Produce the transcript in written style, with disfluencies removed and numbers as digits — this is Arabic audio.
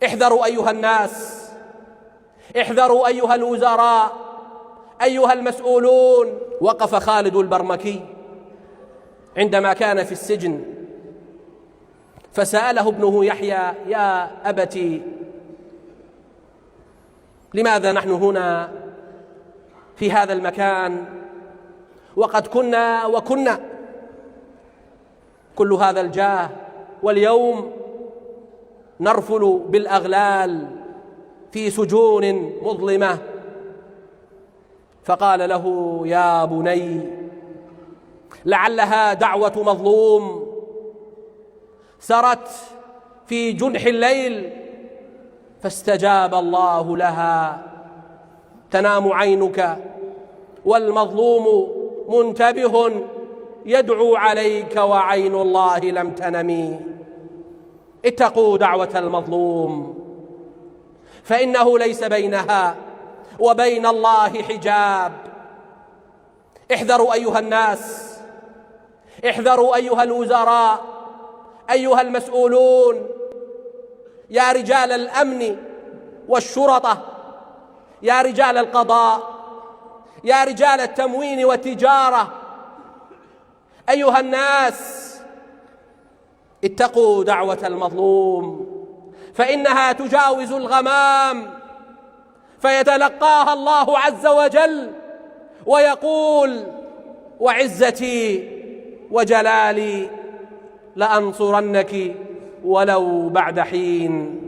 احذروا أيها الناس، احذروا أيها الوزراء، أيها المسؤولون. وقف خالد البرمكي عندما كان في السجن فسأله ابنه يحيى: يا أبتي، لماذا نحن هنا في هذا المكان وقد كنا كل هذا الجاه، واليوم نرفل بالأغلال في سجون مظلمة؟ فقال له: يا بني، لعلها دعوة مظلوم سرت في جنح الليل فاستجاب الله لها. تنام عينك والمظلوم منتبه يدعو عليك وعين الله لم تنم. اتقوا دعوة المظلوم فإنه ليس بينها وبين الله حجاب. احذروا أيها الناس، احذروا أيها الوزراء، أيها المسؤولون، يا رجال الأمن والشرطة، يا رجال القضاء، يا رجال التموين والتجارة، أيها الناس، اتقوا دعوة المظلوم فإنها تجاوز الغمام فيتلقاها الله عز وجل ويقول: وعزتي وجلالي لأنصرنك ولو بعد حين.